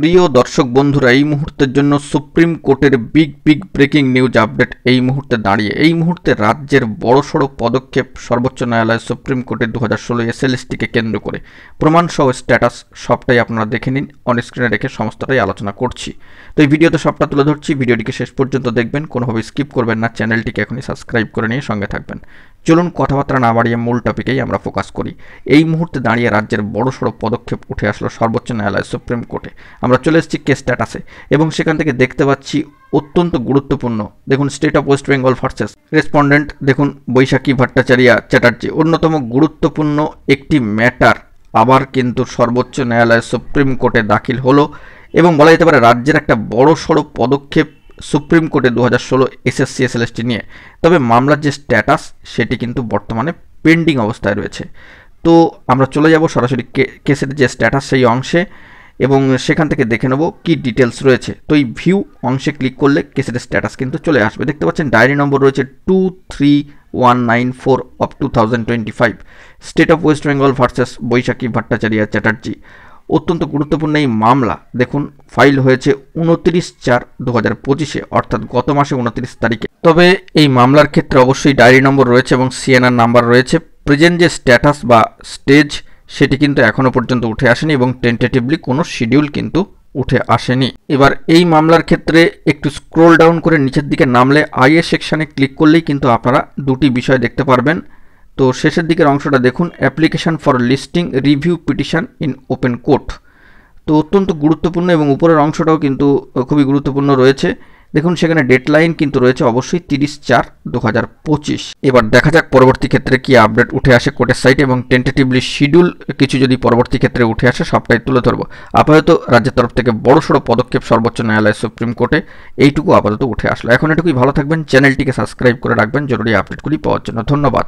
প্রিয় দর্শক বন্ধুরা, এই মুহূর্তের জন্য সুপ্রিম কোর্টের বিগ ব্রেকিং নিউজ আপডেট এই মুহূর্তে দাঁড়িয়ে এই মুহূর্তে রাজ্যের বড়সড় পদক্ষেপ সর্বোচ্চ ন্যায়ালয় সুপ্রিম কোর্টের 2016 এসএলএসটিকে কেন্দ্র করে প্রমাণ সহ স্ট্যাটাস সবটাই আপনারা দেখে নিন। অন স্ক্রিনে রেখে সমস্তটাই আলোচনা করছি। তো এই ভিডিওতে সবটা তুলে ধরছি, ভিডিওটিকে শেষ পর্যন্ত দেখবেন, কোনোভাবে স্কিপ করবেন না, চ্যানেলটিকে এখনই সাবস্ক্রাইব করে নিয়ে সঙ্গে থাকবেন। চলুন কথাবার্তা না বাড়িয়ে মূল টপিকেই আমরা ফোকাস করি। এই মুহূর্তে দাঁড়িয়ে রাজ্যের বড়সড় পদক্ষেপ উঠে আসলো সর্বোচ্চ ন্যায়ালয় সুপ্রিম কোর্টে। আমরা চলে এসেছি কেস স্ট্যাটাসে এবং সেখান থেকে দেখতে পাচ্ছি অত্যন্ত গুরুত্বপূর্ণ, দেখুন state of West Bengal versus respondent, দেখুন বৈশাখী ভট্টাচার্য চ্যাটার্জি, অন্যতম গুরুত্বপূর্ণ একটি ম্যাটার আবার কিন্তু সর্বোচ্চ ন্যায়ালয় সুপ্রিম কোর্টে দাখিল হলো এবং বলা যেতে পারে রাজ্যের একটা বড়সড় পদক্ষেপ সুপ্রিম কোর্টে 2016 এসএসসি এসএলএসটি নিয়ে। তবে মামলার যে স্ট্যাটাস সেটি কিন্তু বর্তমানে পেন্ডিং অবস্থায় রয়েছে। তো আমরা চলে যাব সরাসরি কেসের যে স্ট্যাটাস সেই অংশে এবং সেখান থেকে দেখে নেব কী ডিটেলস রয়েছে। তো এই ভিউ অংশে ক্লিক করলে কেসের স্ট্যাটাস কিন্তু চলে আসবে। দেখতে পাচ্ছেন ডায়েরি নম্বর রয়েছে 23194 of 2025, state of West Bengal versus Baishakhi Bhattacharya Chatterjee. অত্যন্ত গুরুত্বপূর্ণ এই মামলা দেখুন ফাইল হয়েছে 29/4/2025, অর্থাৎ গত মাসে 29 তারিখে। তবে এই মামলার ক্ষেত্রে অবশ্যই ডায়েরি নম্বর রয়েছে এবং সিএনআর নাম্বার রয়েছে। প্রেজেন্ট যে স্ট্যাটাস বা স্টেজ সেটি কিন্তু এখনও পর্যন্ত উঠে আসেনি এবং টেন্টেটিভলি কোনো শিডিউল কিন্তু উঠে আসেনি। এবার এই মামলার ক্ষেত্রে একটু স্ক্রোল ডাউন করে নিচের দিকে নামলে আইএ সেকশানে ক্লিক করলেই কিন্তু আপনারা দুটি বিষয় দেখতে পারবেন। তো শেষের দিকের অংশটা দেখুন, application for listing review petition in open court. তো অত্যন্ত গুরুত্বপূর্ণ এবং উপরের অংশটাও কিন্তু খুবই গুরুত্বপূর্ণ রয়েছে। দেখুন সেখানে ডেডলাইন কিন্তু রয়েছে অবশ্যই 30/4/2025। এবার দেখা যাক পরবর্তী ক্ষেত্রে কি আপডেট উঠে আসে কোর্টের সাইটে এবং টেন্টেটিভলি শিডিউল কিছু যদি পরবর্তী ক্ষেত্রে উঠে আসে সবটাই তুলে ধরবো। আপাতত রাজ্যের তরফ থেকে বড়সড় পদক্ষেপ সর্বোচ্চ ন্যায়ালয় সুপ্রিম কোর্টে এইটুকু আপাতত উঠে আসলো। এখন এটুকুই, ভালো থাকবেন, চ্যানেলটিকে সাবস্ক্রাইব করে রাখবেন জরুরি আপডেটগুলি পাওয়ার জন্য। ধন্যবাদ।